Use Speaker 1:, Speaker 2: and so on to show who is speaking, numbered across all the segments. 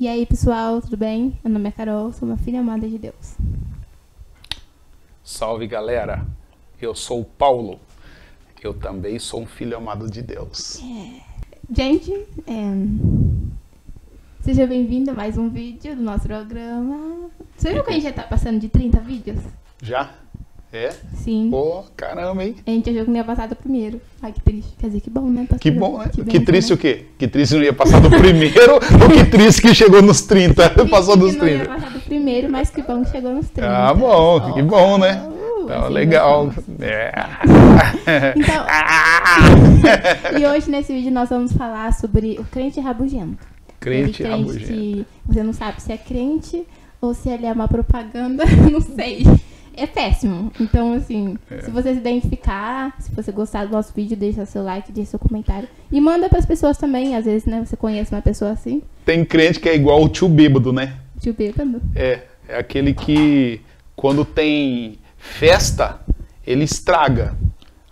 Speaker 1: E aí, pessoal, tudo bem? Meu nome é Carol, sou uma filha amada de Deus.
Speaker 2: Salve, galera! Eu sou o Paulo. Eu também sou um filho amado de Deus.
Speaker 1: Gente, seja bem-vindo a mais um vídeo do nosso programa. Você viu que a gente já tá passando de 30 vídeos?
Speaker 2: Já? É?
Speaker 1: Sim.
Speaker 2: Pô, caramba, hein?
Speaker 1: A gente achou que não ia passar do primeiro. Ai, que triste. Quer dizer, que bom, né?
Speaker 2: Que bom, né?
Speaker 1: Que
Speaker 2: Que triste,
Speaker 1: né?
Speaker 2: o quê? Que triste não ia passar do primeiro ou que triste que chegou nos 30? Passou dos
Speaker 1: que não ia
Speaker 2: 30.
Speaker 1: passar do primeiro, mas que bom que chegou nos 30.
Speaker 2: Ah, bom, que bom, né? Então,
Speaker 1: assim,
Speaker 2: legal.
Speaker 1: Então, e hoje nesse vídeo nós vamos falar sobre o crente rabugento.
Speaker 2: Crente
Speaker 1: Aquele
Speaker 2: rabugento.
Speaker 1: que você não sabe se é crente ou se ele é uma propaganda, não sei. É péssimo. Então, assim, se você se identificar, se você gostar do nosso vídeo, deixa seu like, deixa seu comentário. E manda pras pessoas também, às vezes, né? Você conhece uma pessoa assim.
Speaker 2: Tem crente que é igual o tio bêbado, né?
Speaker 1: Tio bêbado.
Speaker 2: É aquele que quando tem festa, ele estraga.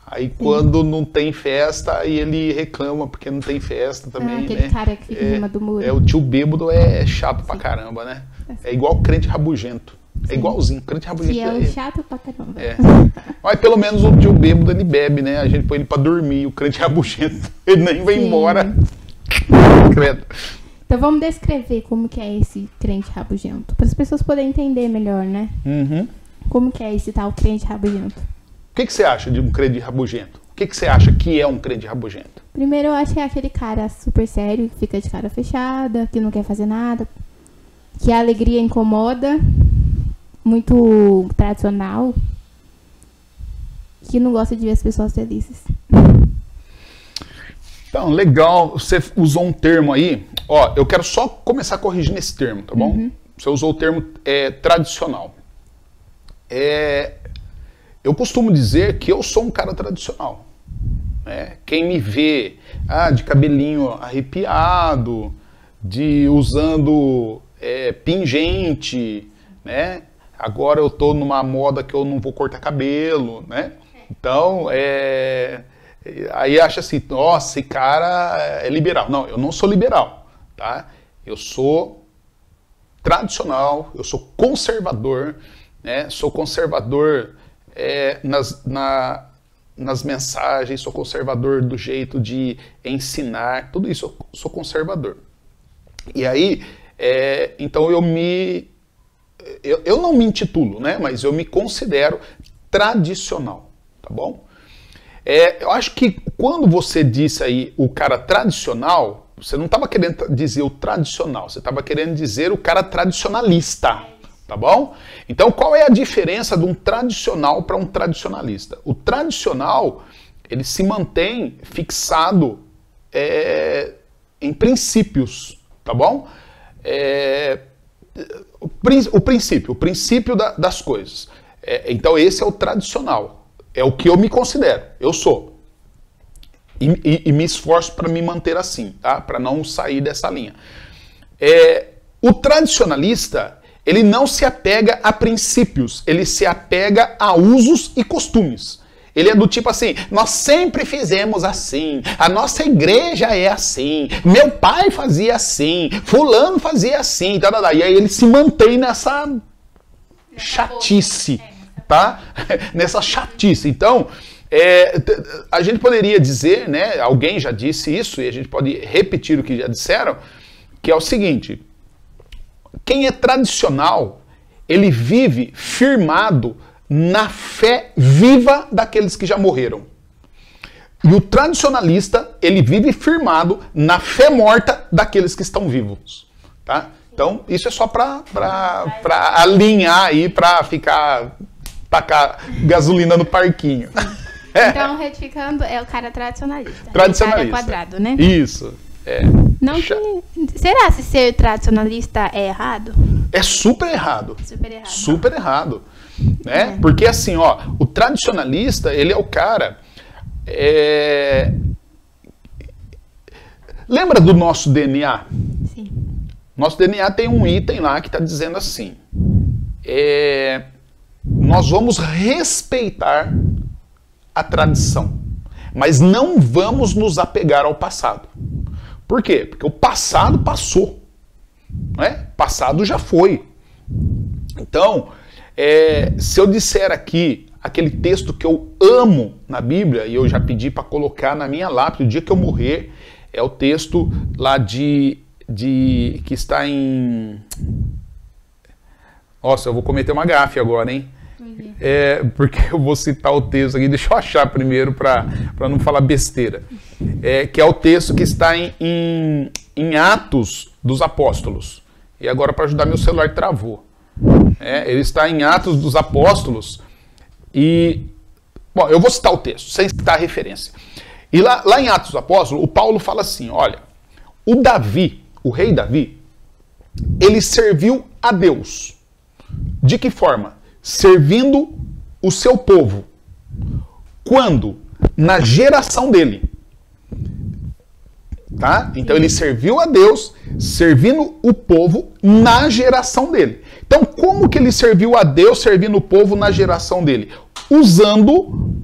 Speaker 2: Aí quando não tem festa, aí ele reclama porque não tem festa também,
Speaker 1: aquele
Speaker 2: né?
Speaker 1: cara que fica em cima do muro.
Speaker 2: O tio bêbado é chato pra caramba, né? É igual crente rabugento. É igualzinho, crente rabugento.
Speaker 1: Que é um chato pra caramba.
Speaker 2: Mas pelo menos o tio bêbado ele bebe, né? A gente põe ele pra dormir. O crente rabugento, ele nem vai embora. Credo.
Speaker 1: Então vamos descrever como que é esse crente rabugento. Para as pessoas poderem entender melhor, né?
Speaker 2: Uhum.
Speaker 1: Como que é esse tal crente rabugento.
Speaker 2: O que você acha de um crente rabugento? O que você acha que é um crente rabugento?
Speaker 1: Primeiro eu acho que é aquele cara super sério, que fica de cara fechada, que não quer fazer nada, que a alegria incomoda, muito tradicional, que não gosta de ver as pessoas felizes.
Speaker 2: Então, legal, você usou um termo aí, ó, eu quero só começar corrigindo esse termo, tá bom?
Speaker 1: Uhum.
Speaker 2: Você usou o termo tradicional. Eu costumo dizer que eu sou um cara tradicional. Né? Quem me vê de cabelinho arrepiado, usando pingente, né? Agora eu tô numa moda que eu não vou cortar cabelo, né? Então, aí acha assim, nossa, esse cara é liberal. Não, eu não sou liberal, tá? Eu sou tradicional, eu sou conservador, né? Sou conservador nas mensagens, sou conservador do jeito de ensinar, tudo isso, eu sou conservador. E aí, então eu não me intitulo, né? Mas eu me considero tradicional, tá bom? Eu acho que quando você disse aí o cara tradicional, você não estava querendo dizer o tradicional, você estava querendo dizer o cara tradicionalista, tá bom? Então qual é a diferença de um tradicional para um tradicionalista? O tradicional, ele se mantém fixado em princípios, tá bom? O princípio das coisas. Então esse é o tradicional. É o que eu me considero. Eu sou. E me esforço para me manter assim, tá? Para não sair dessa linha. O tradicionalista, ele não se apega a princípios. Ele se apega a usos e costumes. Ele é do tipo assim, nós sempre fizemos assim, a nossa igreja é assim, meu pai fazia assim, fulano fazia assim, e aí ele se mantém nessa chatice, tá? Nessa chatice. Então, a gente poderia dizer, né, alguém já disse isso, e a gente pode repetir o que já disseram, que é o seguinte, quem é tradicional, ele vive firmado na fé viva daqueles que já morreram. E o tradicionalista, ele vive firmado na fé morta daqueles que estão vivos. Tá? Então, isso é só para alinhar aí, para tacar gasolina no parquinho.
Speaker 1: Então, retificando, é o cara tradicionalista.
Speaker 2: Tradicionalista.
Speaker 1: O cara quadrado, né?
Speaker 2: Isso.
Speaker 1: Não que... Será que ser tradicionalista é errado?
Speaker 2: É super errado.
Speaker 1: Super errado.
Speaker 2: Super errado. Né? Porque assim, ó, o tradicionalista, ele é o cara... Lembra do nosso DNA?
Speaker 1: Sim.
Speaker 2: Nosso DNA tem um item lá que está dizendo assim, nós vamos respeitar a tradição, mas não vamos nos apegar ao passado. Por quê? Porque o passado passou. não é? Passado já foi. Então, se eu disser aqui aquele texto que eu amo na Bíblia, e eu já pedi para colocar na minha lápide o dia que eu morrer, é o texto lá que está em... Nossa, eu vou cometer uma gafe agora, hein? Porque eu vou citar o texto aqui, deixa eu achar primeiro para não falar besteira. Que é o texto que está em Atos dos Apóstolos. E agora, para ajudar, meu celular travou. Ele está em Atos dos Apóstolos. E, bom, eu vou citar o texto, sem citar a referência. E lá em Atos dos Apóstolos, o Paulo fala assim, olha, o Davi, o rei Davi, ele serviu a Deus. De que forma? Servindo o seu povo. Quando? Na geração dele. Tá? Então ele serviu a Deus, servindo o povo na geração dele. Então como que ele serviu a Deus, servindo o povo na geração dele? Usando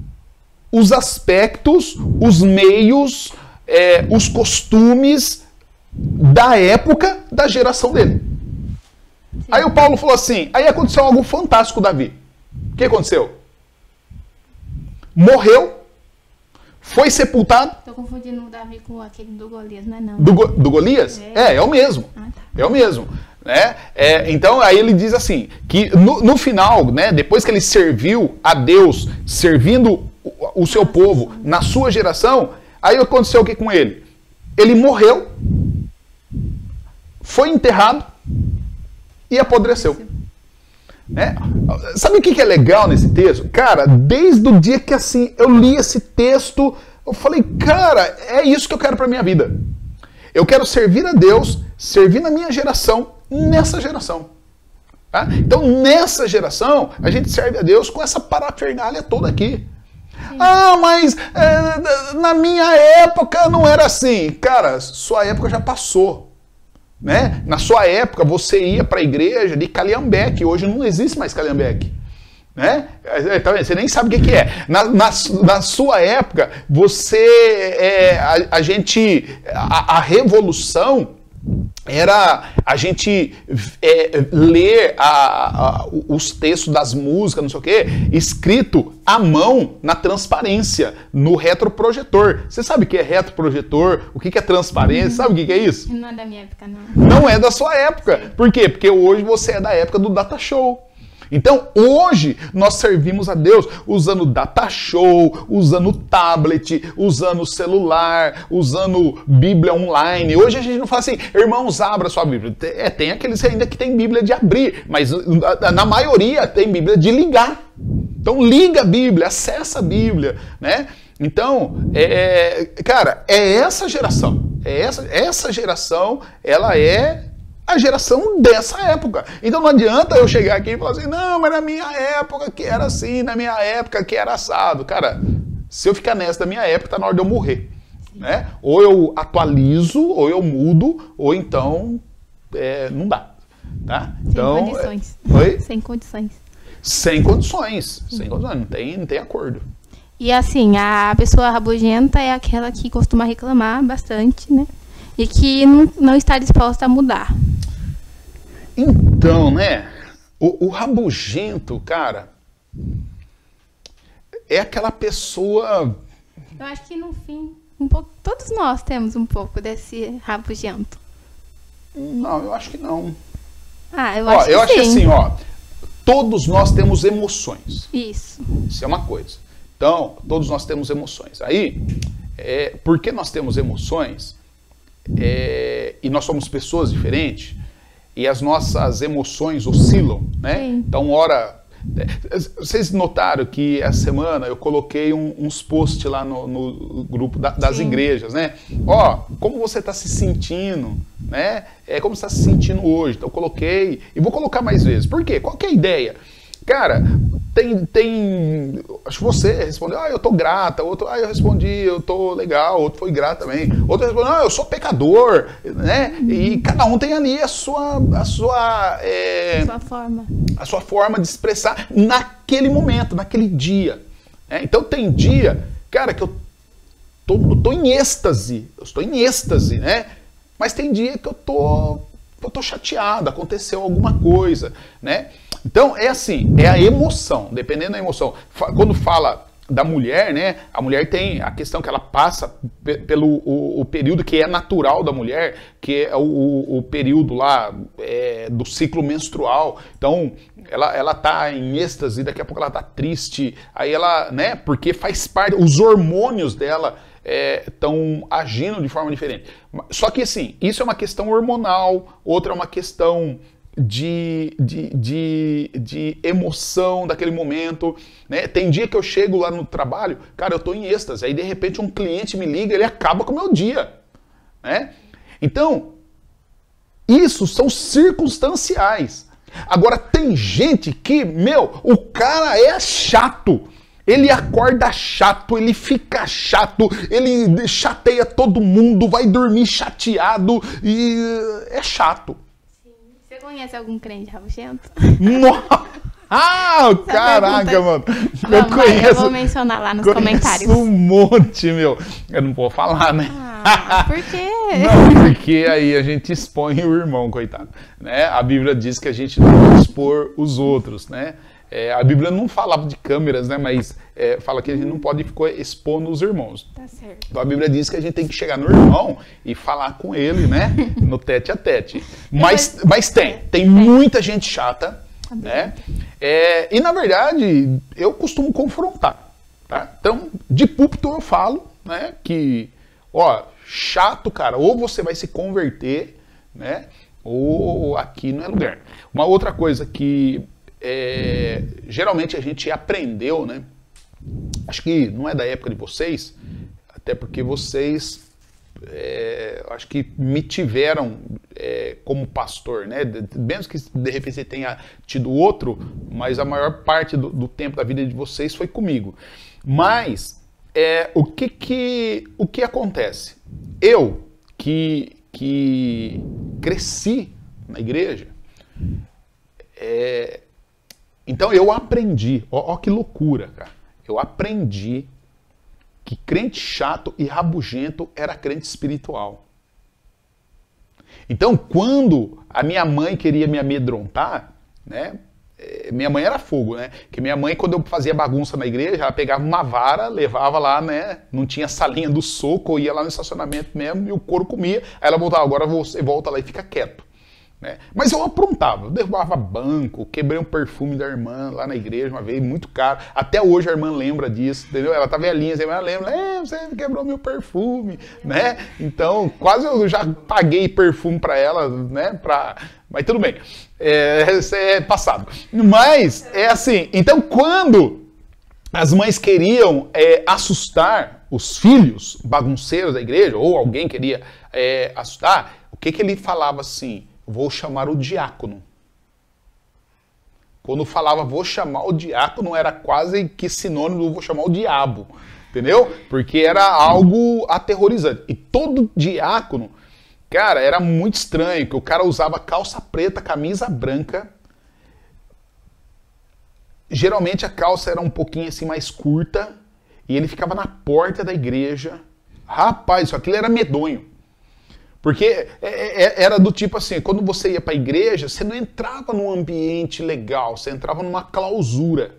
Speaker 2: os aspectos, os meios, os costumes da época da geração dele. Aí o Paulo falou assim, aí aconteceu algo fantástico, Davi. O que aconteceu? Morreu, foi sepultado.
Speaker 1: Estou confundindo o Davi com aquele do Golias, não é não?
Speaker 2: Do Golias? É o mesmo.
Speaker 1: Ah, tá.
Speaker 2: É o mesmo. Né? Então aí ele diz assim, que no final, né, depois que ele serviu a Deus, servindo o seu povo na sua geração, aí aconteceu o que com ele? Ele morreu, foi enterrado e apodreceu. Né? Sabe o que é legal nesse texto? Cara, desde o dia que assim eu li esse texto, eu falei, cara, é isso que eu quero para minha vida. Eu quero servir a Deus, servir na minha geração, nessa geração. Tá? Então, nessa geração, a gente serve a Deus com essa parafernália toda aqui. Sim. Ah, mas na minha época não era assim. Cara, sua época já passou. Né? Na sua época, você ia para a igreja de Calhambeque. Hoje não existe mais Calhambeque. Né? Você nem sabe o que é. Na sua época, a revolução era a gente ler os textos das músicas, não sei o quê, escrito à mão na transparência, no retroprojetor. Você sabe o que é retroprojetor? O que é transparência? Sabe o que é isso?
Speaker 1: Não é da minha época, não.
Speaker 2: Não é da sua época. Sim. Por quê? Porque hoje você é da época do data show. Então, hoje, nós servimos a Deus usando data show, usando tablet, usando celular, usando Bíblia online. Hoje a gente não fala assim, irmãos, abra sua Bíblia. Tem aqueles ainda que tem Bíblia de abrir, mas na maioria tem Bíblia de ligar. Então, liga a Bíblia, acessa a Bíblia, né? Então, cara, é essa geração. Essa geração, ela é a geração dessa época. Então não adianta eu chegar aqui e falar assim, não, mas na minha época que era assim, na minha época que era assado. Cara, se eu ficar nessa da minha época, tá na hora de eu morrer. Né? Ou eu atualizo, ou eu mudo, ou então não dá. Tá? Então,
Speaker 1: sem condições.
Speaker 2: Oi?
Speaker 1: Sem condições.
Speaker 2: Sem condições. Sem condições. Não tem acordo.
Speaker 1: E assim, a pessoa rabugenta é aquela que costuma reclamar bastante, né? E que não está disposta a mudar.
Speaker 2: Então, né? O rabugento, cara, é aquela pessoa...
Speaker 1: Eu acho que no fim, todos nós temos um pouco desse rabugento.
Speaker 2: Não, eu acho que não.
Speaker 1: Ah, eu acho que sim.
Speaker 2: Eu acho que assim, todos nós temos emoções.
Speaker 1: Isso.
Speaker 2: Isso é uma coisa. Então, todos nós temos emoções. Aí, porque nós temos emoções... e nós somos pessoas diferentes e as nossas emoções oscilam, né? Sim. Então, vocês notaram que essa semana eu coloquei uns posts lá no grupo das igrejas, né? Como você está se sentindo, né? Como você está se sentindo hoje? Então, eu coloquei e vou colocar mais vezes. Por quê? Qual que é a ideia? Cara, acho que você respondeu, eu tô grata, outro, eu respondi, eu tô legal, outro foi grato também, outro respondeu, eu sou pecador, né? E cada um tem ali a sua forma de expressar naquele momento, naquele dia. Então tem dia, cara, que eu tô em êxtase, né? Mas tem dia que eu tô eu tô chateado, aconteceu alguma coisa, né? Então, é assim, é a emoção, dependendo da emoção. Quando fala da mulher, né? A mulher tem a questão que ela passa pelo o período que é natural da mulher, que é o período lá do ciclo menstrual. Então, ela tá em êxtase, daqui a pouco ela tá triste, aí ela, né? Porque faz parte, os hormônios dela estão agindo de forma diferente. Só que assim, isso é uma questão hormonal, outra é uma questão de emoção daquele momento, né? Tem dia que eu chego lá no trabalho, cara, eu tô em êxtase, aí de repente um cliente me liga, ele acaba com o meu dia, né? Então, isso são circunstanciais. Agora, tem gente que, o cara é chato, ele acorda chato, ele fica chato, ele chateia todo mundo, vai dormir chateado e é chato.
Speaker 1: Você conhece algum crente rabugento?
Speaker 2: Ah, caraca, mano.
Speaker 1: Eu vou mencionar lá nos comentários.
Speaker 2: Um monte, meu. Eu não vou falar, né?
Speaker 1: Por quê?
Speaker 2: Não, porque aí a gente expõe o irmão, coitado. Né? A Bíblia diz que a gente não pode expor os outros, né? A Bíblia não falava de câmeras, né? Mas fala que a gente não pode ficar expondo os irmãos.
Speaker 1: Tá certo.
Speaker 2: Então a Bíblia diz que a gente tem que chegar no irmão e falar com ele, né? No tete a tete. Mas tem muita gente chata, né? E na verdade, eu costumo confrontar, tá? Então, de púlpito eu falo, né? Que, chato, cara, ou você vai se converter, né? Ou aqui não é lugar. Uma outra coisa que geralmente a gente aprendeu, né? Acho que não é da época de vocês, até porque vocês acho que me tiveram como pastor, né? Mesmo que de repente você tenha tido outro, mas a maior parte do tempo da vida de vocês foi comigo. Mas o que acontece? Eu que cresci na igreja, então eu aprendi, ó que loucura, cara. Eu aprendi que crente chato e rabugento era crente espiritual. Então, quando a minha mãe queria me amedrontar, né? Minha mãe era fogo, né? Que minha mãe, quando eu fazia bagunça na igreja, ela pegava uma vara, levava lá, né? Não tinha salinha do soco, eu ia lá no estacionamento mesmo e o couro comia. Aí ela voltava, agora você volta lá e fica quieto. Né? Mas eu aprontava, eu derrubava banco, quebrei um perfume da irmã lá na igreja uma vez, muito caro. Até hoje a irmã lembra disso, entendeu? Ela tá velhinha, assim, ela lembra, você quebrou meu perfume, né? Então, quase eu já paguei perfume pra ela, né? Mas tudo bem, isso é passado. Mas, é assim, então quando as mães queriam assustar os filhos bagunceiros da igreja, ou alguém queria assustar, o que ele falava assim? Vou chamar o diácono. Quando falava vou chamar o diácono, era quase que sinônimo do vou chamar o diabo. Entendeu? Porque era algo aterrorizante. E todo diácono, cara, era muito estranho, que o cara usava calça preta, camisa branca. Geralmente a calça era um pouquinho assim mais curta. E ele ficava na porta da igreja. Rapaz, isso aquilo era medonho. Porque era do tipo assim, quando você ia para a igreja, você não entrava num ambiente legal, você entrava numa clausura.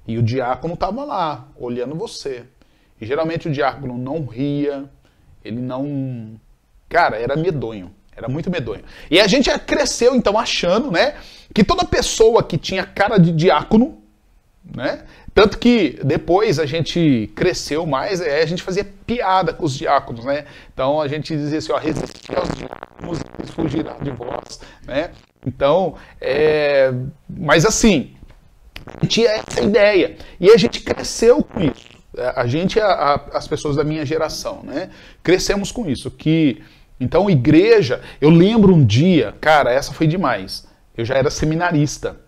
Speaker 2: E o diácono estava lá, olhando você. E geralmente o diácono não ria, ele não... Cara, era medonho, era muito medonho. E a gente cresceu então achando, né, que toda pessoa que tinha cara de diácono, né, tanto que depois a gente cresceu mais, a gente fazia piada com os diáconos, né? Então a gente dizia assim, resistir aos diáconos, eles fugirão de vós, né? Então, mas assim, tinha essa ideia. E a gente cresceu com isso. A gente, as pessoas da minha geração, né? Crescemos com isso. Então, igreja, eu lembro um dia, cara, essa foi demais. Eu já era seminarista.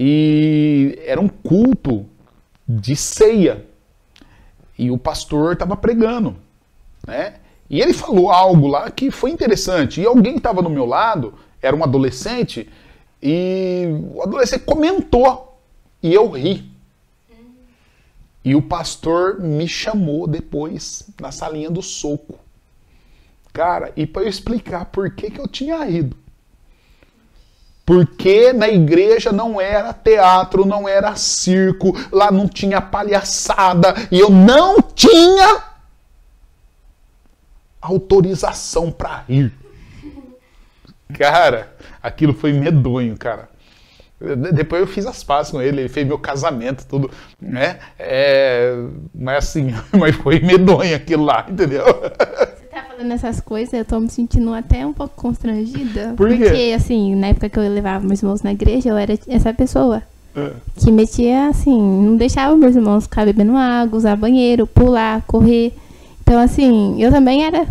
Speaker 2: E era um culto de ceia. E o pastor estava pregando, né? E ele falou algo lá que foi interessante. E alguém que estava do meu lado, era um adolescente, e o adolescente comentou. E eu ri. E o pastor me chamou depois na salinha do soco. Cara, e para eu explicar por que eu tinha rido. Porque na igreja não era teatro, não era circo, lá não tinha palhaçada e eu não tinha autorização para rir. Cara, aquilo foi medonho, cara. Depois eu fiz as pazes com ele fez meu casamento, tudo, né? Mas assim, mas foi medonho aquilo lá, entendeu?
Speaker 1: Você tá falando essas coisas, eu tô me sentindo até um pouco constrangida.
Speaker 2: Por quê?
Speaker 1: Porque, assim, na época que eu levava meus irmãos na igreja, eu era essa pessoa que metia, assim, não deixava meus irmãos ficar bebendo água, usar banheiro, pular, correr. Então, assim, eu também era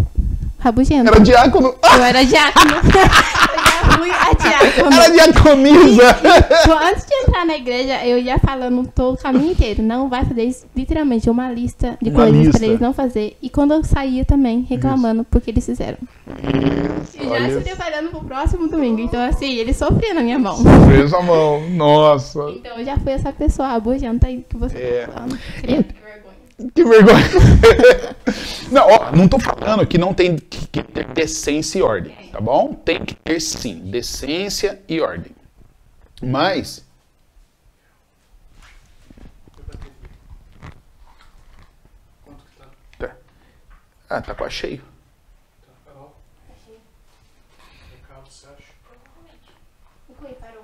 Speaker 1: rabugenta.
Speaker 2: Era diácono.
Speaker 1: Eu era diácono. Eu já fui a diácono.
Speaker 2: Era diaconisa.
Speaker 1: Então, antes de entrar na igreja, eu ia falando todo o caminho inteiro. Não vai fazer isso, literalmente, uma lista de coisas para eles não fazer. E quando eu saía também, reclamando porque eles fizeram. E já se preparando pro próximo domingo. Então, assim, eles sofriam na minha mão.
Speaker 2: Fez a mão, nossa.
Speaker 1: Então, eu já fui essa pessoa rabugenta aí que você tá falando. Queria ter vergonha.
Speaker 2: Que vergonha. Não, ó, não tô falando que não tem que ter decência e ordem, tá bom? Tem que ter sim, decência e ordem. Mas
Speaker 3: Quanto que tá?
Speaker 2: tá quase cheio.
Speaker 3: Tá, Carol? Recado, você acha?
Speaker 1: O que parou?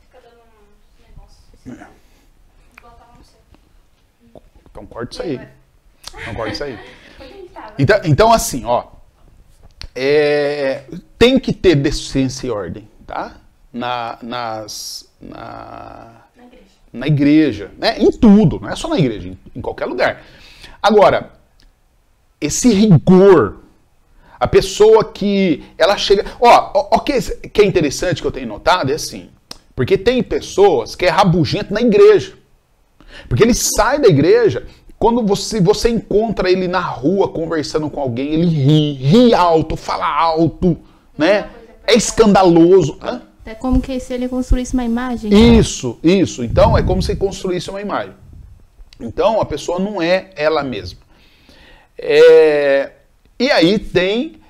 Speaker 4: Fica dando uns negócios.
Speaker 2: Então corta isso aí. Então corta isso aí.
Speaker 1: Onde a gente tava?
Speaker 2: Então assim, ó. Tem que ter decência e ordem, tá? Na igreja, né? Em tudo, não é só na igreja, em qualquer lugar. Agora, esse rigor, a pessoa que ela chega... Ó, o que é interessante que eu tenho notado é assim, porque tem pessoas que é rabugento na igreja. Porque ele sai da igreja, quando você encontra ele na rua conversando com alguém, ele ri alto, fala alto, né? É escandaloso. Hã?
Speaker 1: É como que se ele construísse uma imagem.
Speaker 2: Isso. Então é como se construísse uma imagem. Então a pessoa não é ela mesma. E aí tem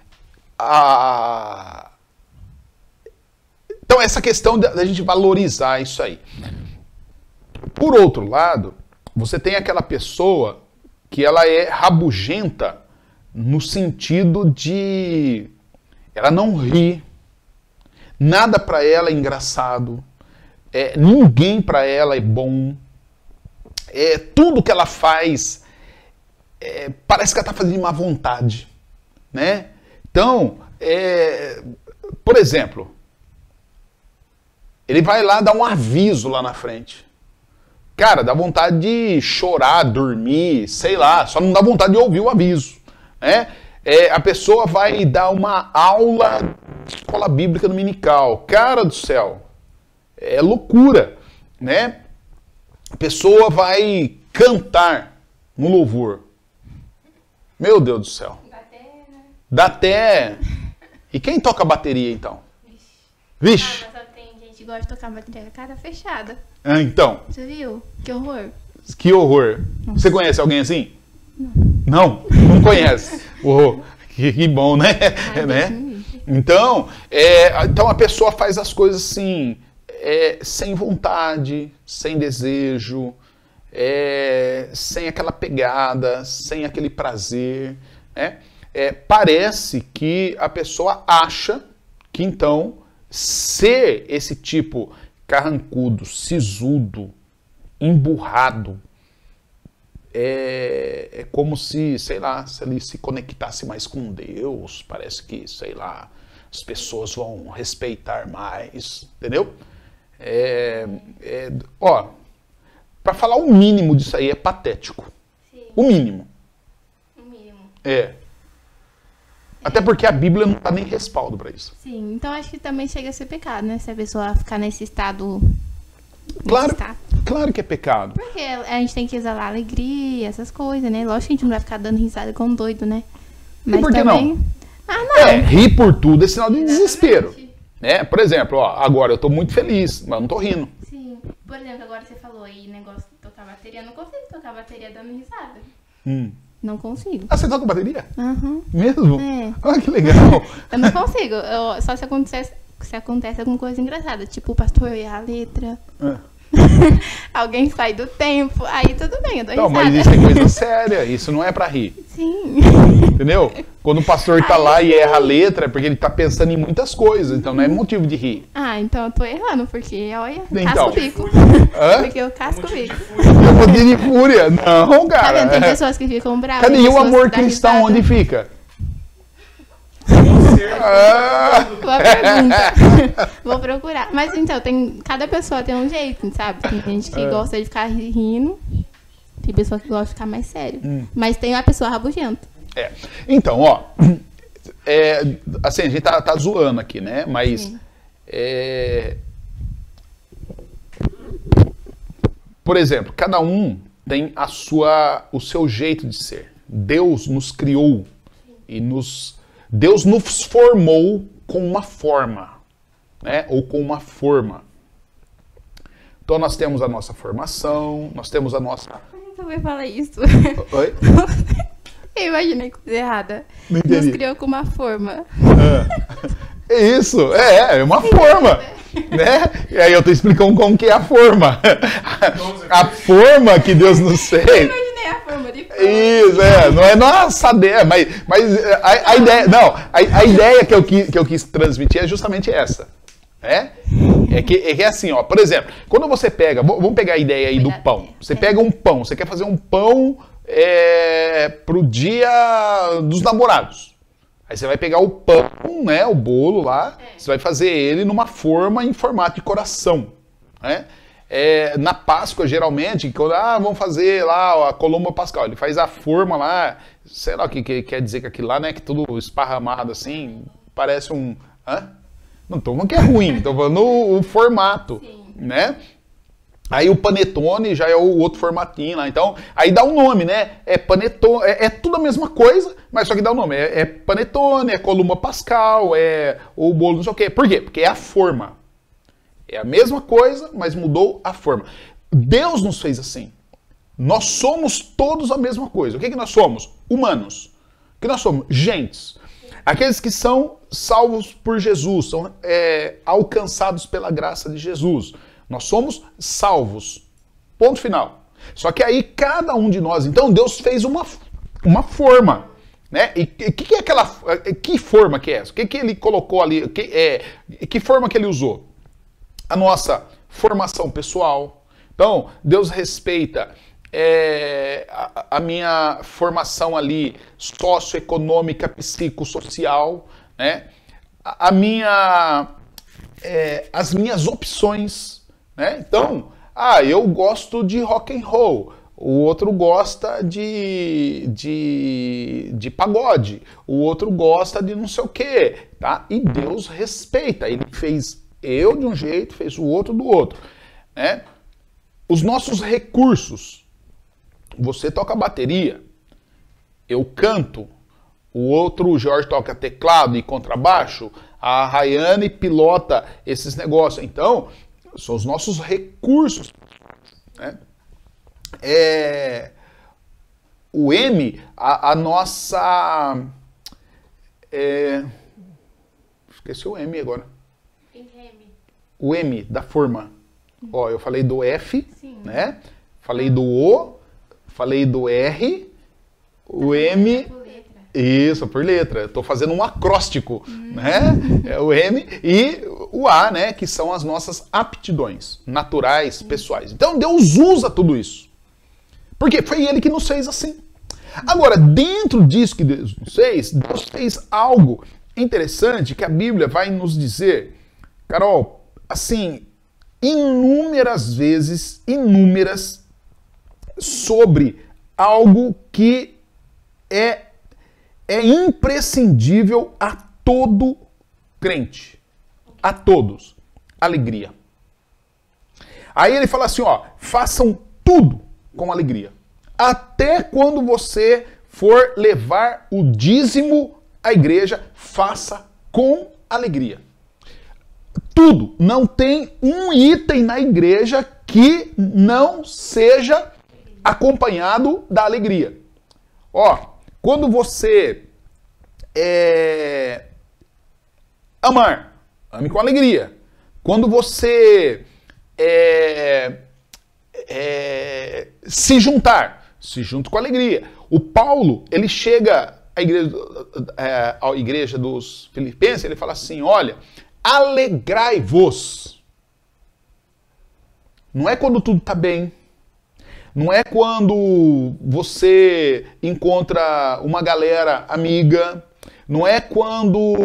Speaker 2: Então essa questão da gente valorizar isso aí. Por outro lado, você tem aquela pessoa que ela é rabugenta no sentido de ela não ri, nada para ela é engraçado, ninguém para ela é bom, tudo que ela faz parece que ela está fazendo de má vontade, né? Então, por exemplo, ele vai lá dar um aviso lá na frente. Cara, dá vontade de chorar, dormir, sei lá, só não dá vontade de ouvir o aviso, né? A pessoa vai dar uma aula de escola bíblica dominical. Cara do céu, é loucura, né? A pessoa vai cantar no louvor. Meu Deus do céu. Dá até... E quem toca bateria, então? Vixe.
Speaker 1: Mas tem gente que gosta de tocar bateria com a cara fechada.
Speaker 2: Então.
Speaker 1: Você viu? Que horror.
Speaker 2: Que horror. Nossa. Você conhece alguém assim? Não? Não conhece. Oh, que bom, né? Né? Então a pessoa faz as coisas assim, sem vontade, sem desejo, sem aquela pegada, sem aquele prazer, né? Parece que a pessoa acha que então ser esse tipo carrancudo, sisudo, emburrado, é como se, sei lá, se ele se conectasse mais com Deus, parece que, sei lá, as pessoas vão respeitar mais, entendeu? Para falar o mínimo disso aí é patético.
Speaker 1: Sim.
Speaker 2: O mínimo.
Speaker 1: O mínimo.
Speaker 2: Até porque a Bíblia não dá nem respaldo para isso.
Speaker 1: Sim, então acho que também chega a ser pecado, né? Se a pessoa ficar nesse estado...
Speaker 2: Claro que é pecado.
Speaker 1: Porque a gente tem que exalar alegria, essas coisas, né? Lógico que a gente não vai ficar dando risada igual um doido, né? Mas
Speaker 2: e por que
Speaker 1: também...
Speaker 2: não?
Speaker 1: Ah, não.
Speaker 2: Rir por tudo é sinal de desespero. Né? Por exemplo, agora eu tô muito feliz, mas eu não tô rindo.
Speaker 1: Sim. Por exemplo, agora você falou aí negócio de tocar bateria. Eu não consigo tocar bateria dando risada. Não consigo.
Speaker 2: Ah, você toca bateria?
Speaker 1: Aham.
Speaker 2: Mesmo?
Speaker 1: É.
Speaker 2: Ah, que legal.
Speaker 1: Eu não consigo. Só se acontecesse se acontece alguma coisa engraçada, tipo o pastor erra a letra, alguém sai do tempo, aí tudo bem, eu dou
Speaker 2: Não,
Speaker 1: risada.
Speaker 2: mas isso é coisa séria, isso não é pra rir.
Speaker 1: Sim.
Speaker 2: Entendeu? Quando o pastor tá lá e erra a letra, é porque ele tá pensando em muitas coisas, então não é motivo de rir.
Speaker 1: Ah, então eu tô errando, porque olha,
Speaker 2: Então.
Speaker 1: casco o bico.
Speaker 2: Hã?
Speaker 1: Porque eu casco o bico.
Speaker 2: Eu vou de fúria. Não,
Speaker 1: Tá
Speaker 2: cara.
Speaker 1: vendo? Tem pessoas que ficam bravas.
Speaker 2: Cadê
Speaker 1: tem
Speaker 2: o
Speaker 1: pessoas
Speaker 2: amor
Speaker 1: que dão
Speaker 2: cristão?
Speaker 1: risada.
Speaker 2: Onde fica?
Speaker 1: Boa pergunta. Vou procurar. Mas então, cada pessoa tem um jeito, sabe? Tem gente que gosta de ficar rindo, tem pessoa que gosta de ficar mais sério. Mas tem a pessoa rabugenta.
Speaker 2: Então, ó. Assim, a gente tá zoando aqui, né? Mas. Por exemplo, cada um tem o seu jeito de ser. Deus nos criou e Deus nos formou com uma forma, né? Ou com uma forma. Então nós temos a nossa formação, nós temos a nossa...
Speaker 1: Então vai falar isso.
Speaker 2: Oi?
Speaker 1: Eu imaginei coisa errada.
Speaker 2: Não entendi.
Speaker 1: Nos criou com uma forma.
Speaker 2: É isso, é uma forma. Né? E aí eu tô explicando como que é a forma. A forma que Deus nos fez.
Speaker 1: Eu imaginei a forma de forma.
Speaker 2: Isso, não é nossa ideia, mas a ideia, não, a ideia que eu quis transmitir é justamente essa, né? É que assim, ó, por exemplo, quando você pega, vamos pegar a ideia aí do pão, você pega um pão, você quer fazer um pão pro dia dos namorados, aí você vai pegar o pão, né, o bolo lá, você vai fazer ele numa forma em formato de coração, né? Na Páscoa, geralmente, quando vamos fazer lá a Colomba Pascal, ele faz a forma lá, sei lá o que quer dizer que aquilo lá, né, que tudo esparramado assim, parece um... Não tô falando que é ruim, tô falando o formato, né? Aí o panetone já é o outro formatinho lá, então, aí dá um nome, né? Panetone, é tudo a mesma coisa, mas só que dá um nome, panetone, Colomba Pascal, o bolo não sei o quê. Por quê? Porque é a forma. É a mesma coisa, mas mudou a forma. Deus nos fez assim. Nós somos todos a mesma coisa. O que nós somos? Humanos. O que nós somos? Gentes. Aqueles que são salvos por Jesus, são alcançados pela graça de Jesus. Nós somos salvos. Ponto final. Só que aí cada um de nós, então Deus fez uma forma. Né? E que é aquela... Que forma que é essa? O que ele colocou ali? Que forma que ele usou? A nossa formação pessoal. Então, Deus respeita a minha formação ali socioeconômica, psicossocial, né? As minhas opções, né? Então, eu gosto de rock and roll, o outro gosta de pagode, o outro gosta de não sei o quê, tá? E Deus respeita, ele fez eu de um jeito, fez o outro do outro, né? Os nossos recursos, você toca bateria, eu canto, o outro, o Jorge, toca teclado e contrabaixo, a Rayane pilota esses negócios. Então, são os nossos recursos, né? O M, a nossa... esqueci o M agora. O M da forma. Ó, eu falei do F, né? Falei do O, falei do R, o M... Isso, por letra. Estou fazendo um acróstico, né? É o M e o A, né? Que são as nossas aptidões naturais, pessoais. Então Deus usa tudo isso. Porque foi Ele que nos fez assim. Agora, dentro disso que Deus fez algo interessante que a Bíblia vai nos dizer, Carol, assim, inúmeras vezes, sobre algo que é imprescindível a todo crente. A todos. Alegria. Aí ele fala assim, ó, façam tudo com alegria. Até quando você for levar o dízimo à igreja, faça com alegria. Tudo. Não tem um item na igreja que não seja acompanhado da alegria. Ó, quando você amar, Ame com alegria. Quando você se junte com alegria. O Paulo, ele chega à igreja dos Filipenses, ele fala assim, olha, alegrai-vos. Não é quando tudo está bem. Não é quando você encontra uma galera amiga. Não é quando,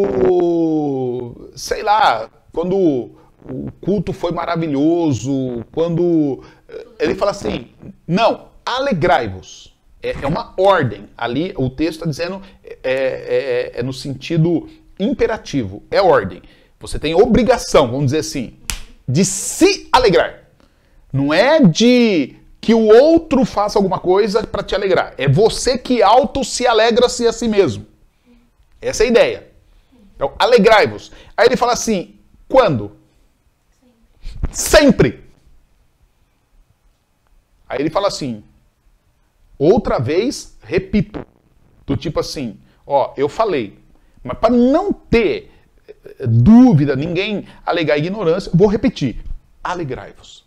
Speaker 2: sei lá, quando o culto foi maravilhoso. Quando ele fala assim, não, alegrai-vos. É uma ordem. Ali o texto está dizendo, é no sentido imperativo. É ordem. Você tem obrigação, vamos dizer assim, de se alegrar. Não é de que o outro faça alguma coisa para te alegrar. É você que se alegra-se a si mesmo. Essa é a ideia. Então, alegrai-vos. Aí ele fala assim, quando? Sempre. Aí ele fala assim, outra vez, repito. Do tipo assim, ó, eu falei, mas para não ter dúvida, ninguém alegar ignorância, vou repetir. Alegrai-vos.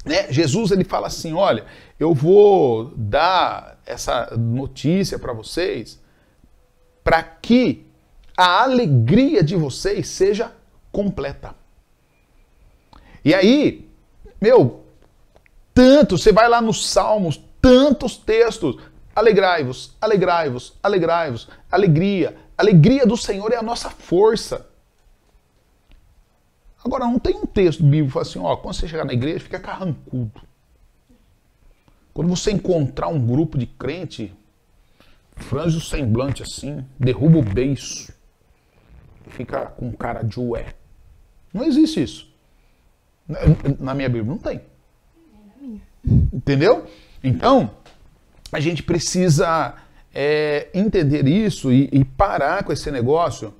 Speaker 2: Né? Jesus, ele fala assim, olha, eu vou dar essa notícia para vocês para que a alegria de vocês seja completa. E aí, você vai lá nos Salmos, tantos textos, alegrai-vos, alegrai-vos, alegrai-vos, alegria. Alegria do Senhor é a nossa força. Agora, não tem um texto bíblico que fala assim, ó, quando você chegar na igreja, fica carrancudo. Quando você encontrar um grupo de crente, franze o semblante assim, derruba o beiço, fica com cara de ué. Não existe isso. Na minha Bíblia não tem. Entendeu? Então, a gente precisa entender isso e parar com esse negócio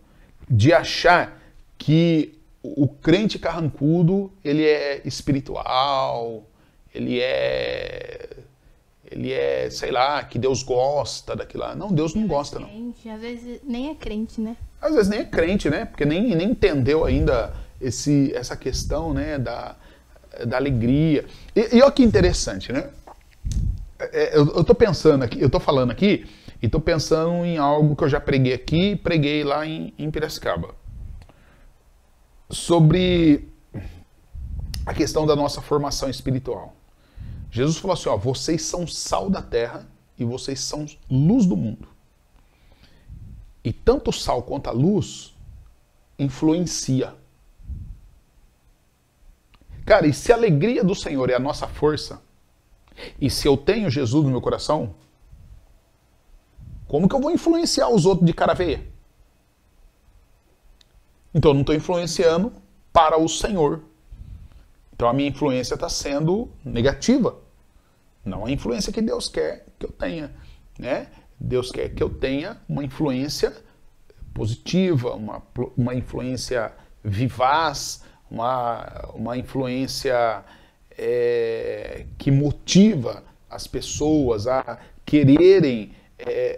Speaker 2: de achar que o crente carrancudo, ele é espiritual, ele é, sei lá, que Deus gosta daquilo lá. Não, Deus não gosta, não.
Speaker 1: Às vezes nem é crente, né?
Speaker 2: Às vezes nem é crente, né? Porque nem entendeu ainda essa questão, né, da alegria. E olha que interessante, né? Eu tô pensando aqui, eu tô falando aqui e tô pensando em algo que eu já preguei aqui, preguei lá em Piracicaba. Sobre a questão da nossa formação espiritual. Jesus falou assim, ó, vocês são sal da terra e vocês são luz do mundo. E tanto o sal quanto a luz influencia. Cara, e se a alegria do Senhor é a nossa força, e se eu tenho Jesus no meu coração, como que eu vou influenciar os outros de cara feia? Então eu não estou influenciando para o Senhor. Então a minha influência está sendo negativa. Não a influência que Deus quer que eu tenha, né? Deus quer que eu tenha uma influência positiva, uma influência vivaz, uma influência que motiva as pessoas a quererem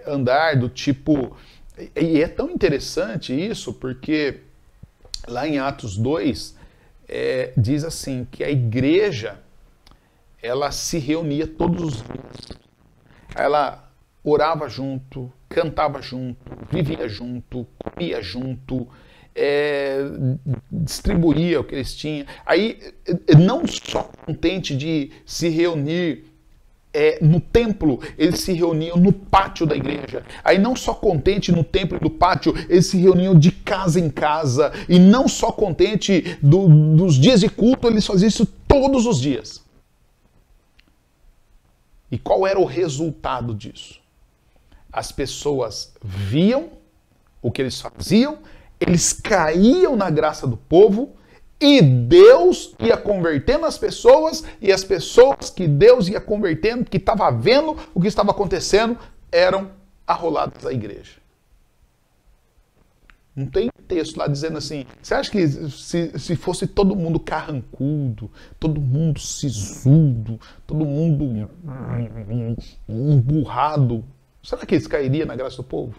Speaker 2: andar do tipo... E é tão interessante isso, porque lá em Atos 2, diz assim, que a igreja, ela se reunia todos os dias. Ela orava junto, cantava junto, vivia junto, comia junto, distribuía o que eles tinham. Aí, não só contente de se reunir no templo, eles se reuniam no pátio da igreja. Aí não só contente no templo e no pátio, eles se reuniam de casa em casa. E não só contente dos dias de culto, eles faziam isso todos os dias. E qual era o resultado disso? As pessoas viam o que eles faziam, eles caíam na graça do povo, e Deus ia convertendo as pessoas, e as pessoas que Deus ia convertendo, que estavam vendo o que estava acontecendo, eram arroladas à igreja. Não tem texto lá dizendo assim, você acha que se fosse todo mundo carrancudo, todo mundo sisudo, todo mundo emburrado, será que eles cairiam na graça do povo?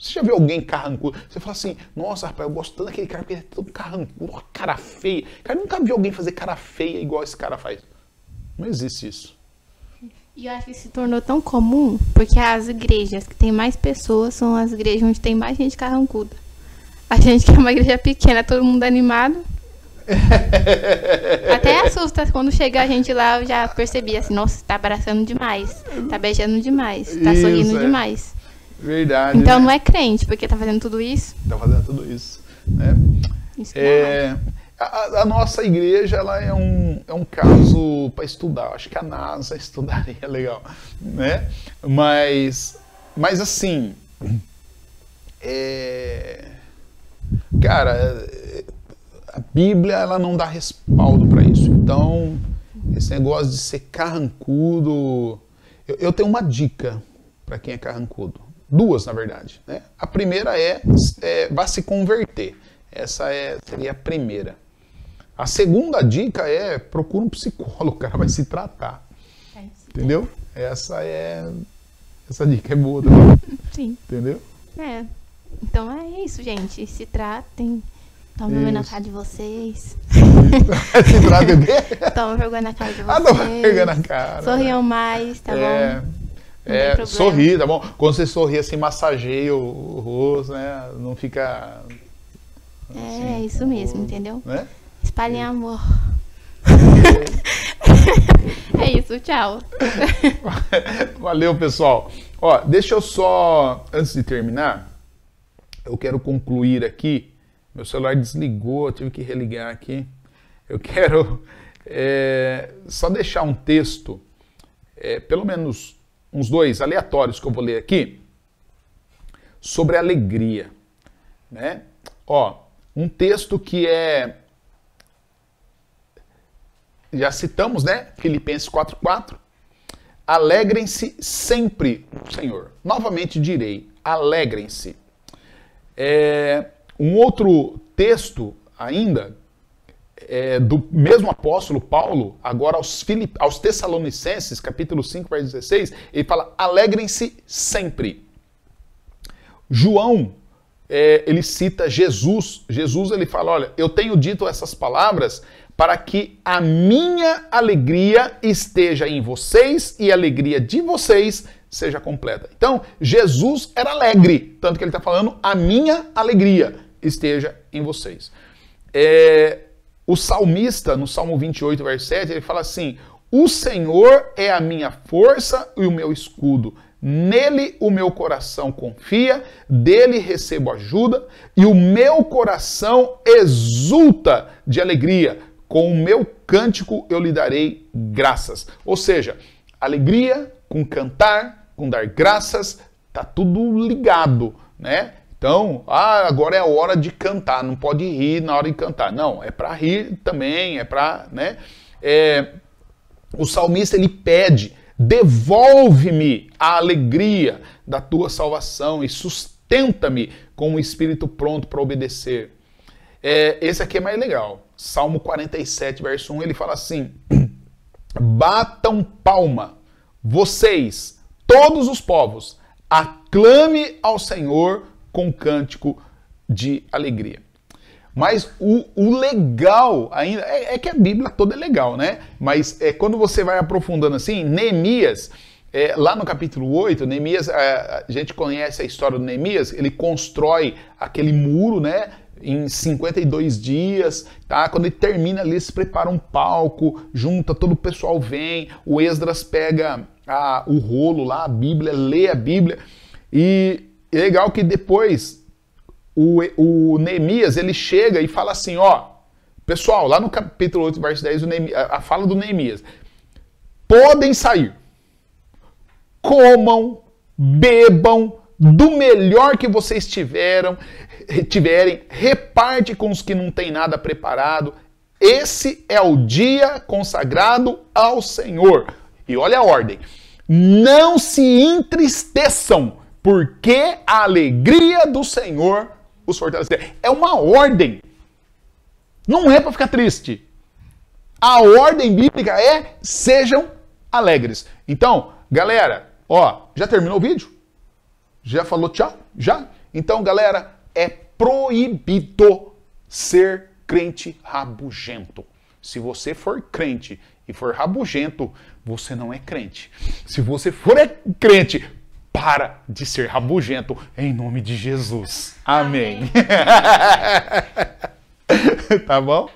Speaker 2: Você já viu alguém carrancudo? Você fala assim, nossa, rapaz, eu gosto tanto daquele cara porque ele é todo carrancudo, uma cara feia. Cara, nunca vi alguém fazer cara feia igual esse cara faz. Não existe isso.
Speaker 1: E eu acho que se tornou tão comum, porque as igrejas que tem mais pessoas são as igrejas onde tem mais gente carrancuda. A gente que é uma igreja pequena, todo mundo animado. Até assusta quando chega a gente lá, eu já percebi assim, nossa, tá abraçando demais, tá beijando demais, tá
Speaker 2: Isso,
Speaker 1: sorrindo demais.
Speaker 2: Verdade.
Speaker 1: Então
Speaker 2: né?
Speaker 1: não é crente, porque tá fazendo tudo isso.
Speaker 2: Tá fazendo tudo isso. Né?
Speaker 1: Isso não é.
Speaker 2: A nossa igreja ela é um caso para estudar. Acho que a NASA estudaria legal, né? Mas assim, cara, a Bíblia ela não dá respaldo para isso. Então, esse negócio de ser carrancudo, eu tenho uma dica para quem é carrancudo. Duas, na verdade. Né? A primeira vá se converter. Essa seria a primeira. A segunda dica procura um psicólogo, o cara vai se tratar. Entendeu? Essa dica é boa também.
Speaker 1: Sim.
Speaker 2: Entendeu?
Speaker 1: Então é isso, gente. Se tratem. Toma vergonha na cara de vocês.
Speaker 2: Se trata o quê?
Speaker 1: Toma vergonha na cara de vocês.
Speaker 2: Toma vergonha na cara.
Speaker 1: Sorriam mais, tá bom?
Speaker 2: Sorrir, tá bom? Quando você sorri assim, massageia o rosto, né? Não fica...
Speaker 1: É isso mesmo, entendeu?
Speaker 2: Né?
Speaker 1: Espalhem amor. É isso, tchau.
Speaker 2: Valeu, pessoal. Ó, deixa eu só, antes de terminar, eu quero concluir aqui. Meu celular desligou, eu tive que religar aqui. Eu quero só deixar um texto, pelo menos uns dois aleatórios que eu vou ler aqui, sobre alegria. Né? Ó, um texto que já citamos, né? Filipenses 4:4. Alegrem-se sempre no Senhor. Novamente direi, alegrem-se. Um outro texto ainda, do mesmo apóstolo Paulo, agora aos Tessalonicenses, capítulo 5, versículo 16, ele fala, alegrem-se sempre. João, ele cita Jesus. Jesus, ele fala, olha, eu tenho dito essas palavras para que a minha alegria esteja em vocês e a alegria de vocês seja completa. Então, Jesus era alegre, tanto que ele está falando, a minha alegria esteja em vocês. O salmista, no Salmo 28, verso 7, ele fala assim, o Senhor é a minha força e o meu escudo. Nele o meu coração confia, dele recebo ajuda e o meu coração exulta de alegria. Com o meu cântico eu lhe darei graças. Ou seja, alegria com cantar, com dar graças, tá tudo ligado, né? Então, agora é a hora de cantar, não pode rir na hora de cantar. Não, é para rir também, é para, né? O salmista ele pede, devolve-me a alegria da tua salvação e sustenta-me com o espírito pronto para obedecer. Esse aqui é mais legal. Salmo 47, verso 1, ele fala assim, batam palma, vocês, todos os povos, aclame ao Senhor com cântico de alegria. Mas o legal ainda, é que a Bíblia toda é legal, né? Mas quando você vai aprofundando assim, Neemias, lá no capítulo 8, Neemias, a gente conhece a história do Neemias, ele constrói aquele muro, né? Em 52 dias, tá? Quando ele termina ali, se prepara um palco, junta, todo o pessoal vem, o Esdras pega o rolo lá, a Bíblia, lê a Bíblia, e é legal que depois o Neemias, ele chega e fala assim, ó, pessoal, lá no capítulo 8, verso 10, a fala do Neemias, podem sair, comam, bebam, do melhor que vocês tiverem, reparte com os que não têm nada preparado. Esse é o dia consagrado ao Senhor. E olha a ordem. Não se entristeçam, porque a alegria do Senhor os fortalecerá. É uma ordem. Não é para ficar triste. A ordem bíblica é sejam alegres. Então, galera, ó, já terminou o vídeo? Já falou tchau? Já? Então, galera, é proibido ser crente rabugento. Se você for crente e for rabugento, você não é crente. Se você for crente, para de ser rabugento, em nome de Jesus. Amém. Tá bom?